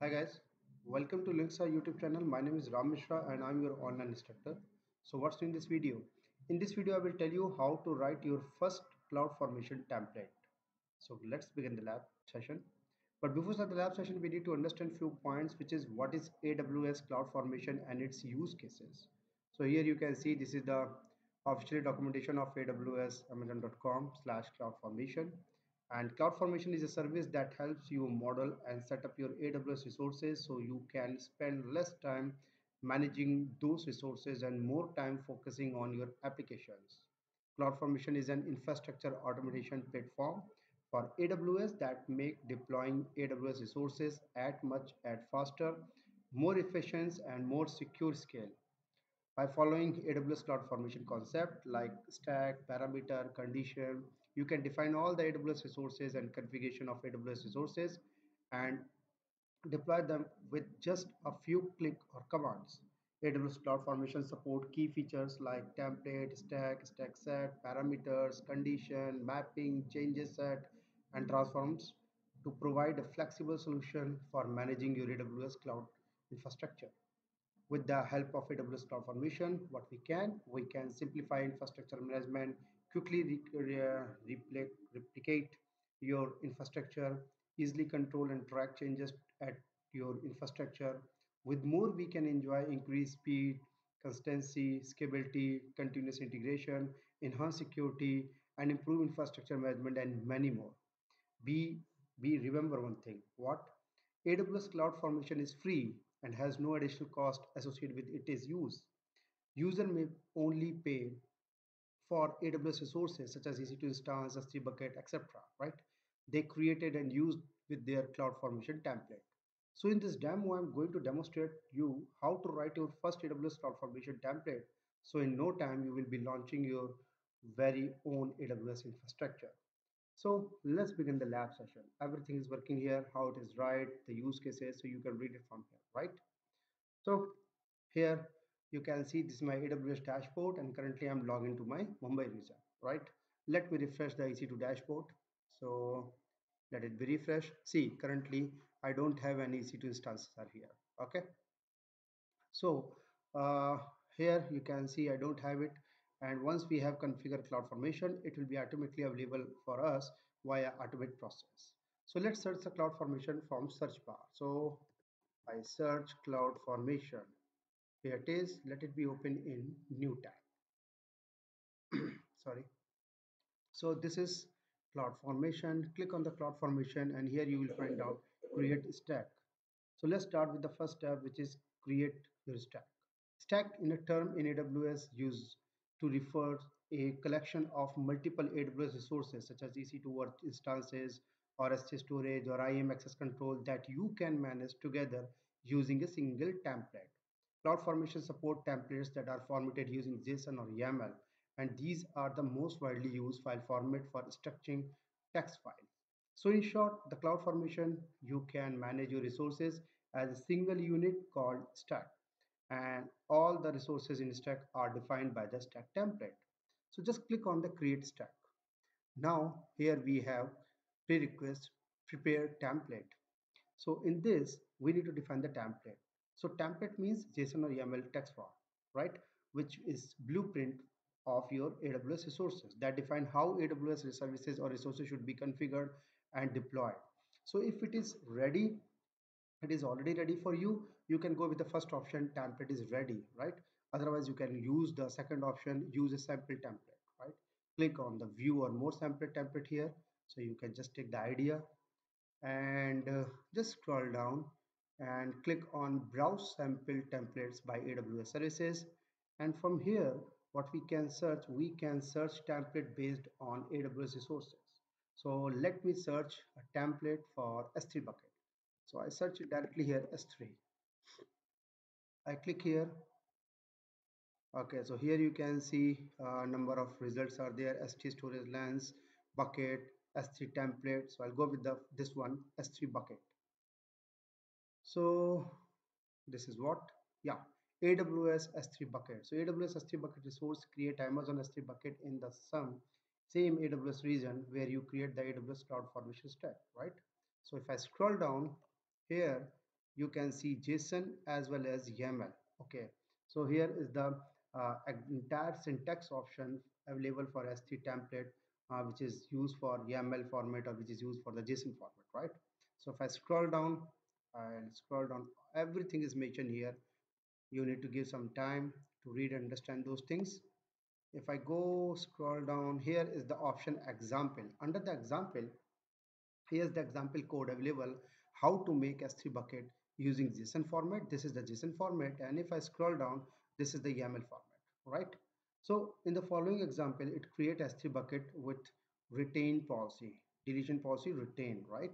Hi guys, welcome to Linksa YouTube channel. My name is Ram Mishra and I'm your online instructor. So what's in this video? In this video I will tell you how to write your first cloud formation template. So let's begin the lab session. But before start the lab session we need to understand few points, which is what is AWS Cloud Formation and its use cases. So here you can see this is the official documentation of AWS amazon.com/cloud formation, and CloudFormation is a service that helps you model and set up your AWS resources so you can spend less time managing those resources and more time focusing on your applications. CloudFormation is an infrastructure automation platform for AWS that make deploying AWS resources at faster, more efficient and more secure scale. By following AWS CloudFormation concept like stack, parameter, condition, you can define all the AWS resources and configuration of AWS resources and deploy them with just a few click or commands. AWS CloudFormation support key features like template, stack set, parameters, condition, mapping, changes set, and transforms to provide a flexible solution for managing your AWS cloud infrastructure. With the help of AWS Cloud Formation, what we can simplify infrastructure management, quickly replicate your infrastructure, easily control and track changes at your infrastructure. With more, we can enjoy increased speed, consistency, scalability, continuous integration, enhanced security, and improve infrastructure management, and many more. We we remember one thing. What? AWS Cloud Formation is free and has no additional cost associated with its use. User may only pay for AWS resources such as EC2 instance, S3 bucket, etc. Right? They created and used with their Cloud Formation template. So in this demo, I'm going to demonstrate you how to write your first AWS Cloud Formation template. So in no time, you will be launching your very own AWS infrastructure. So let's begin the lab session. Everything is working here, how it is right, the use cases, so you can read it from here, right? So here you can see this is my AWS dashboard and currently I'm logged into my Mumbai region, right? Let me refresh the EC2 dashboard. So let it be refreshed. See, currently I don't have any EC2 instances are here, okay? So uh, here you can see I don't have it, and once we have configured CloudFormation, it will be automatically available for us via automate process. So let's search the CloudFormation from search bar. So I search CloudFormation. Here it is. Let it be open in new tab. Sorry. So this is CloudFormation. Click on the CloudFormation, and here you will find out create stack. So let's start with the first tab, which is create your stack. Stack in a term in AWS used to refer a collection of multiple AWS resources such as EC2 instances or S3 storage or IAM access control that you can manage together using a single template. CloudFormation support templates that are formatted using JSON or YAML, and these are the most widely used file format for structuring text files. So in short, the CloudFormation, you can manage your resources as a single unit called stack, and all the resources in stack are defined by the stack template. So just click on the create stack. Now here we have prerequisite prepare template. So in this we need to define the template. So template means JSON or YAML text form, right, which is blueprint of your AWS resources that define how AWS services or resources should be configured and deployed. So if it is ready, it is already ready for you, you can go with the first option, template is ready, right? Otherwise you can use the second option, use a sample template, right? Click on the view or more sample template here, so you can just take the idea and just scroll down and click on browse sample templates by AWS services, and from here what we can search template based on AWS resources. So let me search a template for S3 bucket. So I search it directly here, S3. I click here. Okay, so here you can see number of results are there: S3 storage lens, bucket, S3 template. So I'll go with the this one, S3 bucket. So this is what, yeah, AWS S3 bucket. So AWS S3 bucket resource create Amazon S3 bucket in the same AWS region where you create the AWS Cloud Formation stack, right? So if I scroll down here, you can see JSON as well as YAML. Okay, so here is the entire syntax option available for S3 template, which is used for YAML format or which is used for the JSON format, right? So if I scroll down, I'll scroll down, everything is mentioned here. You need to give some time to read and understand those things. If I go scroll down, here is the option example. Under the example, here's the example code available how to make S3 bucket using JSON format. This is the JSON format, and if I scroll down, this is the YAML format, right? So in the following example, it create S3 bucket with retain policy, deletion policy, retain, right?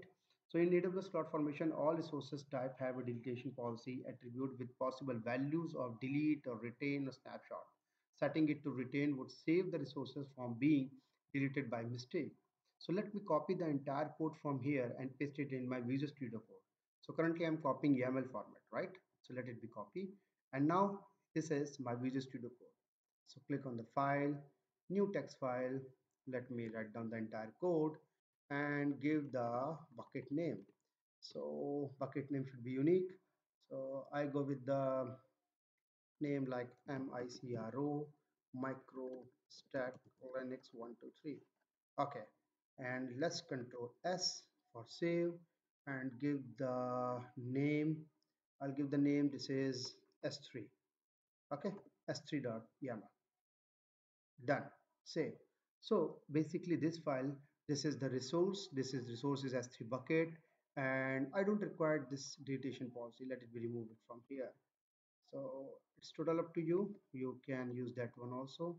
So in AWS Cloud Formation, all resources type have a deletion policy attribute with possible values of delete or retain or snapshot. Setting it to retain would save the resources from being deleted by mistake. So let me copy the entire code from here and paste it in my Visual Studio Code. So currently I'm copying YAML format, right? So let it be copied. And now this is my Visual Studio Code. So click on the file, new text file. Let me write down the entire code and give the bucket name. So bucket name should be unique. So I go with the name like MICRO micro stack Linux 123. Okay, and let's control S for save and give the name. I'll give the name, this is S3. Okay, S3.yaml. Done. Save. So basically this file, this is the resource. This is resource is S3 bucket, and I don't require this deletion policy. Let it be removed from here. So it's total up to you. You can use that one also.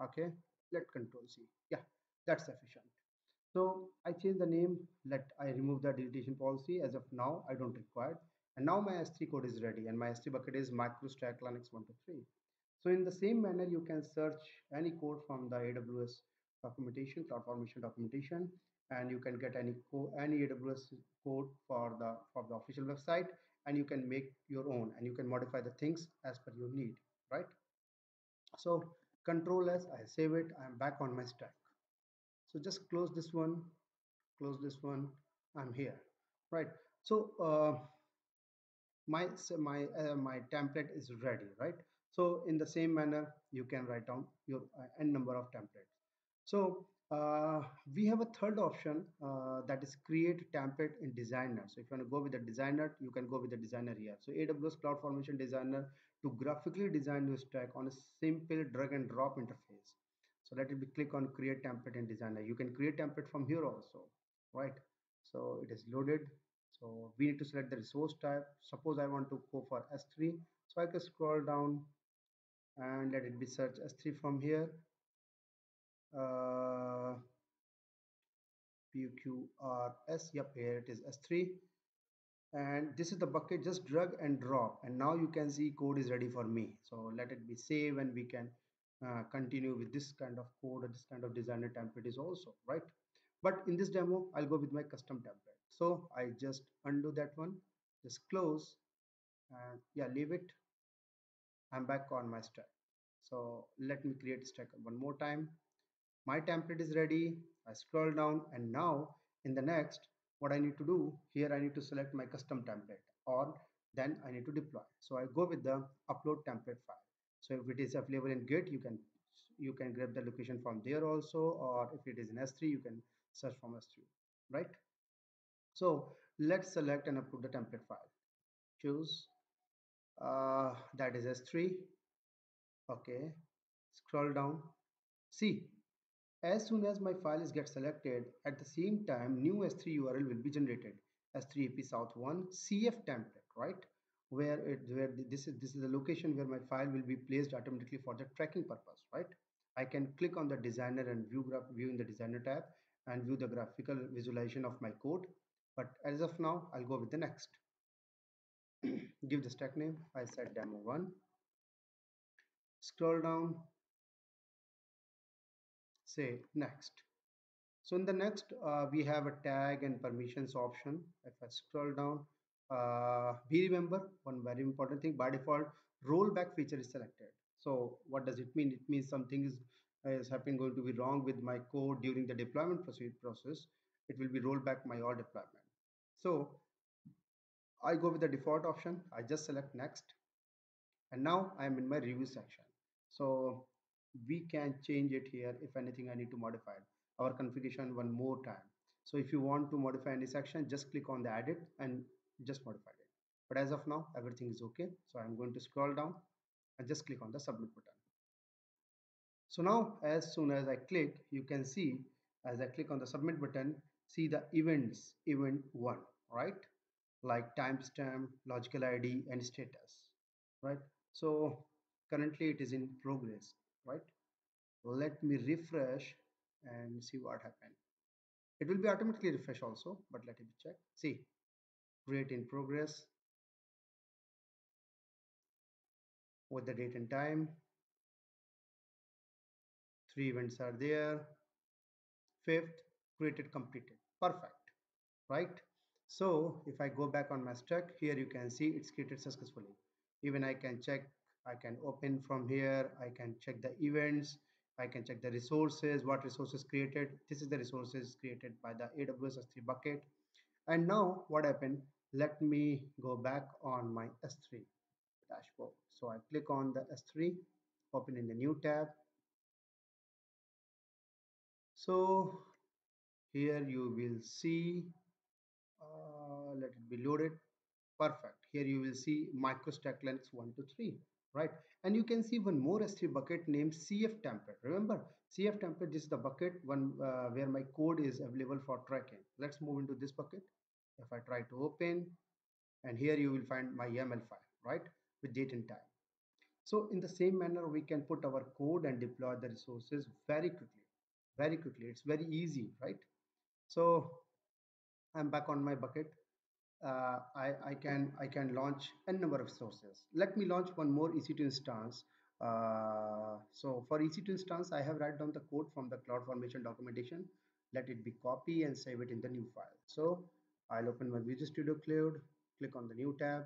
Okay, let control C. Yeah, that's sufficient. So I change the name, let I remove the deletion policy. As of now, I don't require. And now my S3 code is ready, and my S3 bucket is microstack Linux 123. So in the same manner, you can search any code from the AWS documentation, CloudFormation documentation, and you can get any AWS code for the official website, and you can make your own, and you can modify the things as per your need, right? So Control S, I save it. I'm back on my stack. So just close this one. I'm here, right? So my template is ready, right? So in the same manner, you can write down your n number of templates. So we have a third option, that is create template in designer. So if you want to go with the designer, you can go with the designer here. So AWS Cloud Formation designer to graphically design your stack on a simple drag and drop interface. So let it be click on create template in designer. You can create template from here also, right? So it is loaded. So we need to select the resource type. Suppose I want to go for S3. So I can scroll down and let it be search S3 from here. Uh, PQRS, yep, here it is S3. And this is the bucket, just drag and drop. And now you can see code is ready for me. So let it be save, and we can continue with this kind of code or this kind of designer template is also, right? But in this demo, I'll go with my custom template. So I just undo that one, just close, and yeah, leave it. I'm back on my stack. So let me create stack one more time. My template is ready. I scroll down, and now in the next, what I need to do here, I need to select my custom template, or then I need to deploy. So I go with the upload template file. So if it is available in Git, you can grab the location from there also, or if it is in S3, you can search from S3, right? So let's select and upload the template file. Choose that is S3. Okay, scroll down. See, as soon as my file is get selected, at the same time, new S3 URL will be generated. S3 AP South 1 CF template, right? This is the location where my file will be placed automatically for the tracking purpose, right? I can click on the designer and view in the designer tab and view the graphical visualization of my code. But as of now, I'll go with the next. Give the stack name. I said demo 1. Scroll down, say next. So in the next, we have a tag and permissions option. If I scroll down, we remember one very important thing. By default, rollback feature is selected. So what does it mean? It means something is happening, going to be wrong with my code during the deployment process. It will be rolled back my all deployment. So I go with the default option. I just select next, and now I am in my review section. So we can change it here. If anything, I need to modify our configuration one more time. So if you want to modify any section, just click on the edit and just modify it. But as of now, everything is okay. So I'm going to scroll down and just click on the submit button. So now as soon as I click, you can see as I click on the submit button, see the events, event 1, right? Like timestamp, logical ID and status, right? So currently it is in progress, right? Let me refresh and see what happened. It will be automatically refresh also, but let me check. See, create in progress with the date and time. 3 events are there. Fifth, created completed. Perfect, right? So if I go back on my stack, here you can see it's created successfully. Even I can check, I can open from here, I can check the events, I can check the resources, what resources created. This is the resources created by the AWS S3 bucket. And now what happened? Let me go back on my S3 dashboard. So I click on the S3, open in the new tab. So here you will see, let it be loaded. Perfect. Here you will see microstack lengths 1 to 3, right? And you can see one more S3 bucket named CF template. Remember, CF template, this is the bucket one where my code is available for tracking. Let's move into this bucket. If I try to open, and here you will find my YAML file, right? With date and time. So in the same manner, we can put our code and deploy the resources very quickly. Very quickly. It's very easy, right? So I'm back on my bucket. I can launch n number of sources. Let me launch one more EC2 instance. So for EC2 instance, I have write down the code from the Cloud Formation documentation. Let it be copy and save it in the new file. So I'll open my Visual Studio Cloud, click on the new tab,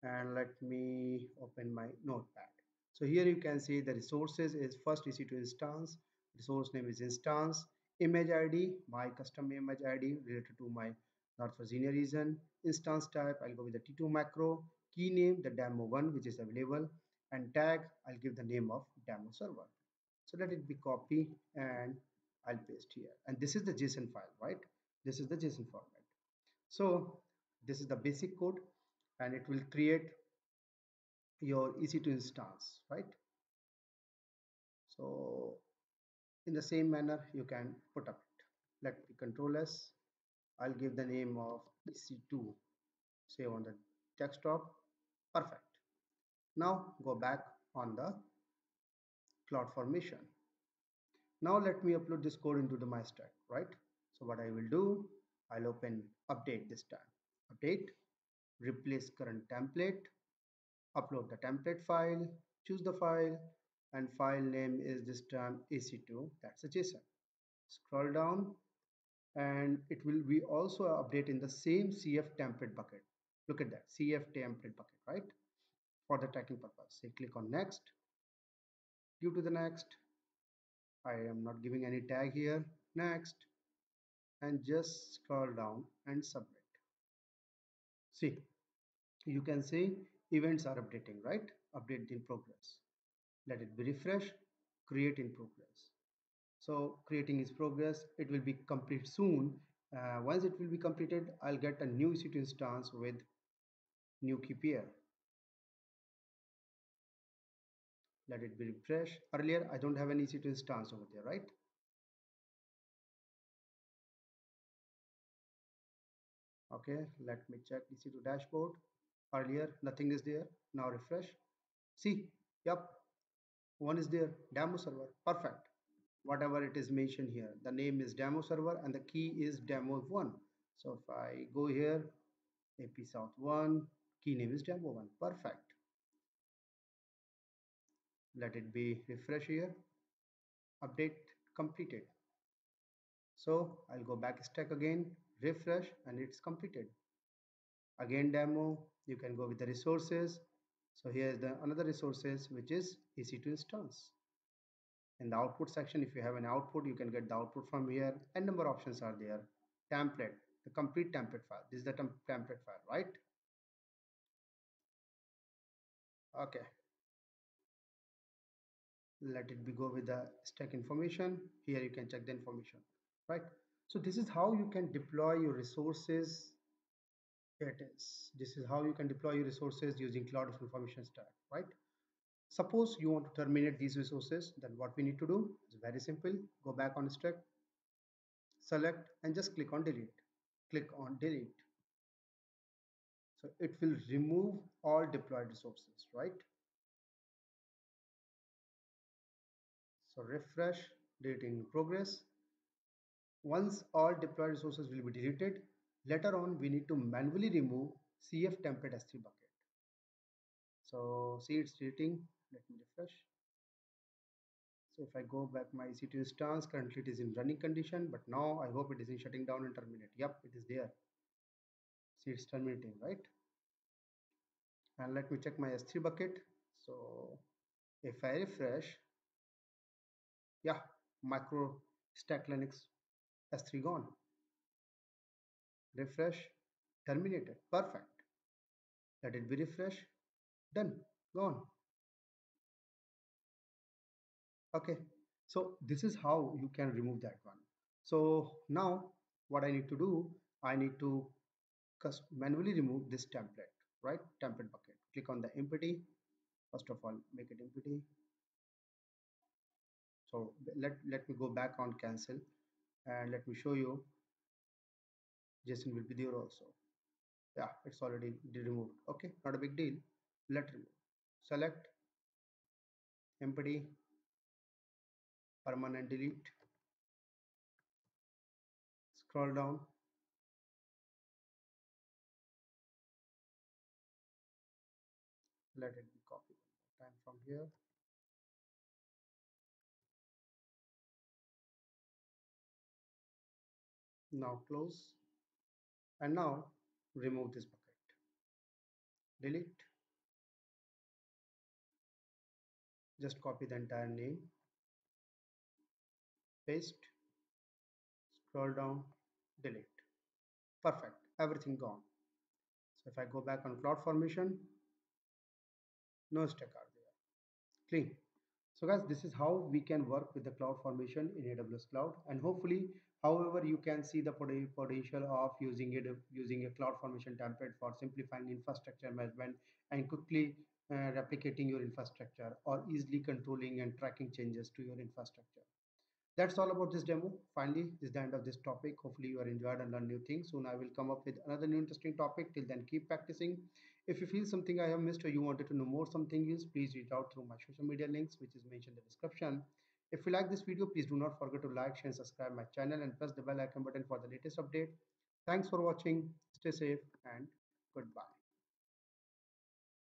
and let me open my notepad. So here you can see the resources is first EC2 instance, resource name is instance, image ID, my custom image ID related to my North Virginia region, instance type, I'll go with the T2 macro, key name, the demo1 which is available, and tag, I'll give the name of demo server. So let it be copy and I'll paste here. And this is the JSON file, right? This is the JSON format. So this is the basic code and it will create your EC2 instance, right? So in the same manner, you can put up it. Let me control S. I'll give the name of EC2, save on the desktop. Perfect. Now go back on the Cloud Formation. Now let me upload this code into the my stack, right? So what I will do, I'll open update this time. Update, replace current template, upload the template file, choose the file, and file name is this time EC2, that's a JSON. Scroll down and it will be also update in the same CF template bucket. Look at that, CF template bucket, right? For the tracking purpose. Say click on next, give to the next. I am not giving any tag here. Next, and just scroll down and submit. See, you can see events are updating, right? Update in progress. Let it be refresh, create in progress. So creating is progress. It will be complete soon. Once it will be completed, I'll get a new EC2 instance with new key pair. Let it be refresh. Earlier, I don't have an EC2 instance over there, right? Okay, let me check EC2 dashboard. Earlier, nothing is there. Now refresh. See, yep, one is there, demo server. Perfect. Whatever it is mentioned here, the name is demo server and the key is demo1. So if I go here, AP South 1, key name is demo1. Perfect. Let it be refresh here. Update completed. So I'll go back stack again, refresh, and it's completed. Again demo, you can go with the resources. So here is the another resources which is EC2 instance. In the output section, if you have an output, you can get the output from here. And number of options are there. Template, the complete template file. This is the template file, right? Okay, let it be go with the stack information. Here you can check the information, right? So this is how you can deploy your resources. Here it is. This is how you can deploy your resources using cloud information stack, right? Suppose you want to terminate these resources, then what we need to do is very simple. Go back on stack, select, and just click on delete. Click on delete. So it will remove all deployed resources, right? So refresh, deleting in progress. Once all deployed resources will be deleted, later on we need to manually remove CF template S3 bucket. So see it's deleting. Let me refresh. So if I go back my EC2 instance, currently it is in running condition, but now I hope it is in shutting down and terminate. Yep, it is there. See it's terminating, right? And let me check my S3 bucket. So if I refresh, yeah, micro stack Linux S3 gone. Refresh, terminated. Perfect. Let it be refresh. Done. Gone. Okay. So this is how you can remove that one. So now what I need to do, I need to manually remove this template, right? Template bucket. Click on the empty. First of all, make it empty. So let me go back on cancel and let me show you. JSON will be there also. Yeah, it's already removed. Okay, not a big deal. Let remove. Select empty, permanent delete. Scroll down. Let it be copied one more time from here. Now close. And now remove this bucket. Delete. Just copy the entire name. Paste. Scroll down. Delete. Perfect. Everything gone. So if I go back on cloud formation, no stack are there. Clean. So guys, this is how we can work with the cloud formation in AWS Cloud, and hopefully, however, you can see the potential of using a cloud formation template for simplifying infrastructure management and quickly replicating your infrastructure or easily controlling and tracking changes to your infrastructure. That's all about this demo. Finally, this is the end of this topic. Hopefully you are enjoyed and learned new things. Soon I will come up with another new interesting topic. Till then, keep practicing. If you feel something I have missed or you wanted to know more something else, please reach out through my social media links, which is mentioned in the description. If you like this video, please do not forget to like, share, and subscribe my channel and press the bell icon button for the latest update. Thanks for watching. Stay safe and goodbye.